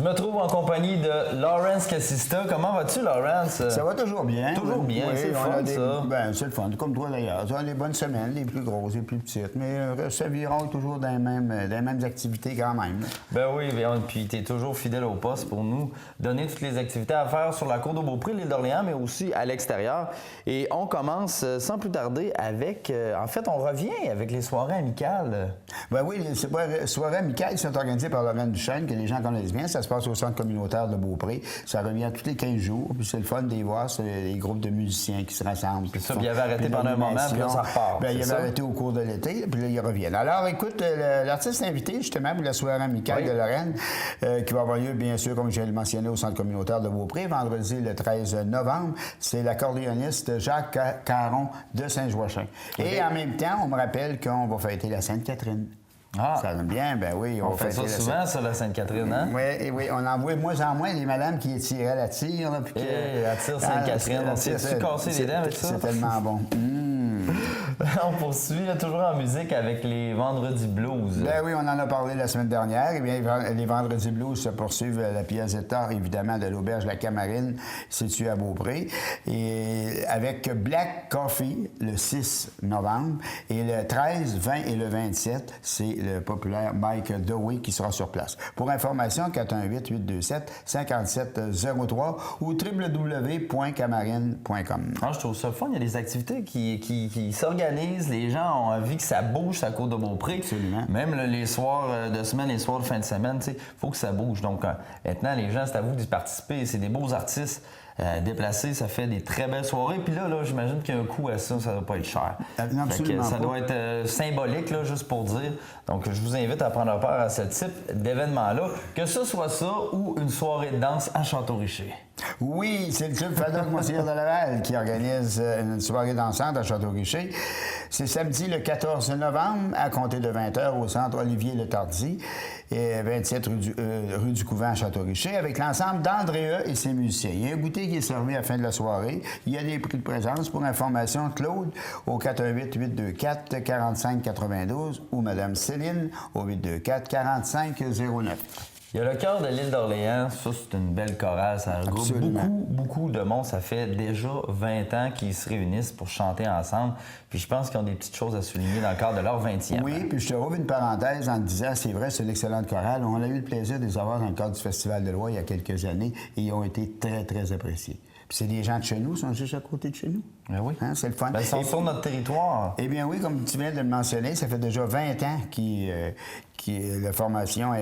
me trouve en compagnie de Lawrence Cassista. Comment vas-tu, Lawrence? Ça va toujours bien. Toujours bien, oui, c'est le fun, ça. Ben, c'est le fun, comme toi d'ailleurs. On a les bonnes semaines, les plus grosses, les plus petites, mais ça virons toujours dans les mêmes activités quand même. Ben oui, puis tu es toujours fidèle au poste pour nous donner toutes les activités à faire sur la cour de Beaupré, l'île d'Orléans, mais aussi à l'extérieur. Et on commence sans plus tarder avec... en fait, on revient avec les soirées amicales. Ben oui, les soirées amicales sont organisées par Lorraine Duchesne, que les gens connaissent bien. Ça se passe au centre communautaire de Beaupré. Ça revient tous les 15 jours. Puis c'est le fun d'y voir. C'est les groupes de musiciens qui se rassemblent. Puis ça, puis il avait arrêté pendant un moment, puis là, ça repart. Ben, il avait arrêté au cours de l'été, puis là, ils reviennent. Alors, écoute, l'artiste invité, justement, pour la soirée amicale de Lorraine, qui va avoir lieu, bien sûr, comme je l'ai mentionné, au centre communautaire de Beaupré, vendredi le 13 novembre, c'est l'accordéoniste Jacques Caron de Saint-Joachim. Et en même temps, on me rappelle qu'on va fêter la Sainte-Catherine. Ah. Ça va bien, ben oui. On fait ça souvent, ça, la Sainte-Catherine, hein? Oui, on en voit de moins en moins les madames qui étiraient la tire. Là, puis la tire Sainte-Catherine, on s'est-tu cassé les dents avec ça? C'est tellement bon. On poursuit toujours en musique avec les Vendredis Blues. Ben oui, on en a parlé la semaine dernière. Eh bien, les Vendredis Blues se poursuivent à la Piazzetta, évidemment, de l'Auberge La Camarine, située à Beaupré. Et avec Black Coffee, le 6 novembre. Et le 13, 20 et le 27, c'est le populaire Mike Dewey qui sera sur place. Pour information, 418-827-5703 ou www.camarine.com. Ah, je trouve ça fun. Il y a des activités qui s'organisent. Les gens ont envie que ça bouge à cour de Beaupré. Absolument. Même là, les soirs de semaine, les soirs de fin de semaine, il faut que ça bouge. Donc, maintenant, les gens, c'est à vous d'y participer. C'est des beaux artistes. Déplacés, ça fait des très belles soirées. Puis là, j'imagine qu'il y a un coût à ça, ça ne doit pas être cher. Absolument ça pas. doit être symbolique, là, juste pour dire. Donc, je vous invite à prendre part à ce type d'événement-là, que ce soit ça ou une soirée de danse à Château-Richer. Oui, c'est le club Fadok Montségur de Laval qui organise une soirée dansante à Château-Richer. C'est samedi le 14 novembre à compter de 20h au centre Olivier-Le-Tardy, 27 rue du Couvent à Château-Richer, avec l'ensemble d'Andrea et ses musiciens. Il y a un goûter qui est servi à la fin de la soirée. Il y a des prix de présence. Pour information, Claude au 418-824-4592 ou Mme Céline au 824-4509. Il y a le chœur de l'île d'Orléans, ça c'est une belle chorale, ça regroupe beaucoup de monde, ça fait déjà 20 ans qu'ils se réunissent pour chanter ensemble, puis je pense qu'ils ont des petites choses à souligner dans le cadre de leur 20e. Oui, puis je te rouvre une parenthèse en te disant, c'est vrai, c'est une excellente chorale, on a eu le plaisir de les avoir dans le cadre du Festival de Loire il y a quelques années et ils ont été très, très appréciés. Puis c'est des gens de chez nous, ils sont juste à côté de chez nous. Ben oui. Hein, c'est le fun. Ben, ils sont sur notre territoire. Eh bien oui, comme tu viens de le mentionner, ça fait déjà 20 ans que la formation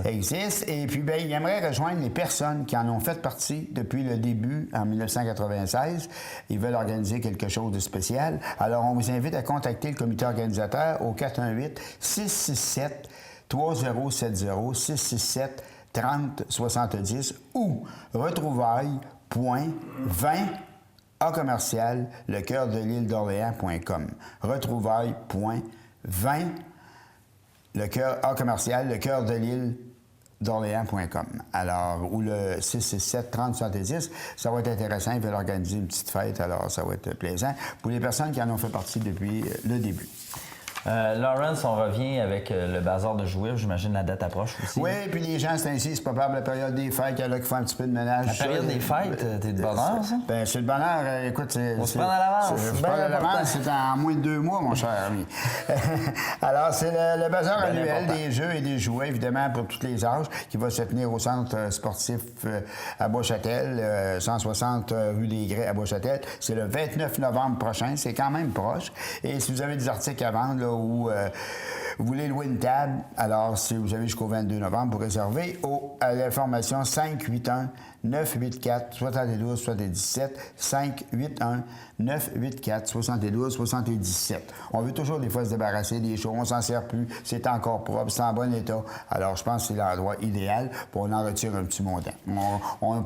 existe. Et puis, bien, il aimerait rejoindre les personnes qui en ont fait partie depuis le début, en 1996. Ils veulent organiser quelque chose de spécial. Alors, on vous invite à contacter le comité organisateur au 418-667-3070, 667-3070 ou retrouvailles.20 lecoeurdelîle d'Orléans.com. Retrouvailles.20 lecoeurdelîle d'Orléans.com. Alors, ou le 667-3070, ça va être intéressant. Ils veulent organiser une petite fête, alors ça va être plaisant pour les personnes qui en ont fait partie depuis le début. Lawrence, on revient avec le bazar de jouets. J'imagine la date approche aussi. Oui, puis les gens, c'est ainsi, c'est pas probable la période des fêtes, il y en a qui font un petit peu de ménage. La période des fêtes, t'es de bonheur, ça? Bien, c'est le bonheur. Écoute, on se prend à l'avance. C'est pas à l'avance, c'est en moins de 2 mois, mon cher ami. Alors, c'est le bazar annuel des jeux et des jouets, évidemment, pour tous les âges, qui va se tenir au centre sportif à Bois-Châtel, 160 rue des Grès à Bois-Châtel. C'est le 29 novembre prochain, c'est quand même proche. Et si vous avez des articles à vendre, là, ou vous voulez louer une table, alors si vous avez jusqu'au 22 novembre pour réserver à l'information 581-984-72-77, 581-984-72-77. On veut toujours des fois se débarrasser des choses, on s'en sert plus, c'est encore propre, c'est en bon état. Alors je pense que c'est l'endroit idéal pour on en retire un petit montant. On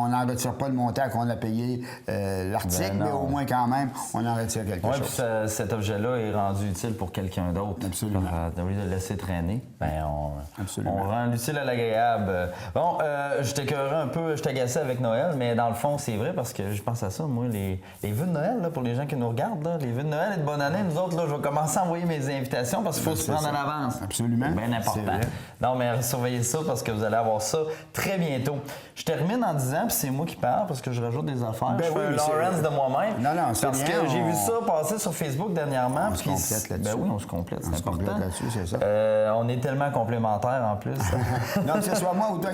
n'en retire pas le montant qu'on a payé l'article, mais au moins quand même, on en retire quelque chose. Oui, puis cet objet-là est rendu utile pour quelqu'un d'autre. Absolument. Au lieu de le laisser traîner, ben on Absolument. rend l'utile à l'agréable. Bon, je t'écœurais un peu peu, je t'agaçais avec Noël, mais dans le fond, c'est vrai parce que je pense à ça, moi, les vœux de Noël, là, pour les gens qui nous regardent, là, les vœux de Noël et de bonne année, nous autres, là, je vais commencer à envoyer mes invitations parce qu'il faut se prendre en avance. Absolument. C'est bien important. Non, mais surveillez ça parce que vous allez avoir ça très bientôt. Je termine en disant, puis c'est moi qui parle parce que je rajoute des affaires. Ben je fais oui, un Lawrence de moi-même. Non, c'est parce bien, que j'ai vu ça passer sur Facebook dernièrement. On se complète là-dessus. Ben oui, on se complète, c'est important. Complète là-dessus, c'est ça. On est tellement complémentaires en plus. Non, que ce soit moi ou toi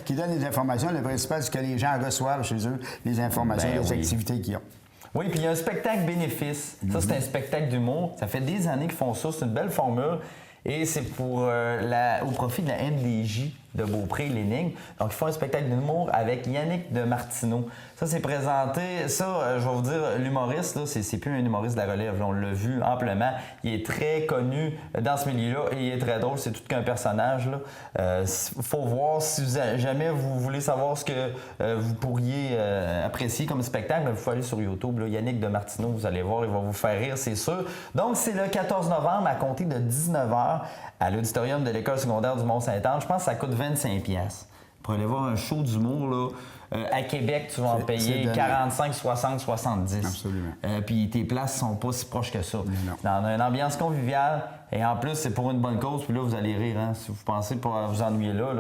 qui donne les informations, le principal, c'est que les gens reçoivent chez eux les informations, les activités qu'ils ont. Oui, puis il y a un spectacle bénéfice. Ça, c'est un spectacle d'humour. Ça fait des années qu'ils font ça. C'est une belle formule. Et c'est pour au profit de la MDJ de Beaupré-Lénigre. Donc, ils font un spectacle d'humour avec Yannick de Martineau. Ça, c'est présenté. Ça, je vais vous dire, l'humoriste, là, c'est plus un humoriste de la relève. Là, on l'a vu amplement. Il est très connu dans ce milieu-là et il est très drôle. C'est tout qu'un personnage. Il faut voir si jamais vous voulez savoir ce que vous pourriez apprécier comme spectacle. Vous pouvez aller sur YouTube. Là, Yannick de Martineau, vous allez voir, il va vous faire rire, c'est sûr. Donc, c'est le 14 novembre à compter de 19h à l'auditorium de l'École secondaire du Mont-Saint-Anne. Je pense que ça coûte 25$. Pour aller voir un show d'humour, là, à Québec, tu vas en payer 45, 60, 70. Absolument. Puis tes places sont pas si proches que ça. Non. Dans une ambiance conviviale, et en plus, c'est pour une bonne cause, puis là, vous allez rire. Hein? Si vous pensez pas vous ennuyer là,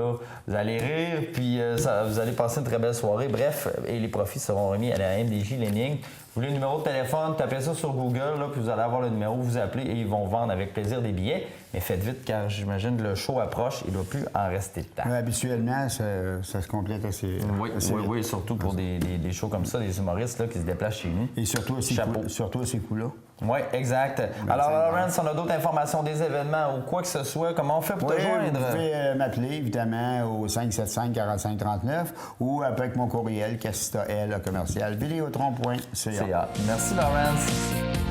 vous allez rire, puis vous allez passer une très belle soirée. Bref, et les profits seront remis à la MDJ Lénigre. Vous voulez le numéro de téléphone, tapez ça sur Google, là, puis vous allez avoir le numéro, vous appelez et ils vont vendre avec plaisir des billets. Mais faites vite car j'imagine que le show approche, il ne doit plus en rester de temps. Oui, habituellement, ça se complète assez. Oui, surtout pour des shows comme ça, des humoristes là, qui se déplacent chez nous. Et surtout à ces coups-là. Oui, exact. Alors, Lawrence, on a d'autres informations, des événements ou quoi que ce soit, comment on fait pour te joindre? Vous pouvez m'appeler, évidemment, au 575-4539 ou avec mon courriel, cassitael, commercial, vidéotron.ca. Merci, Lawrence.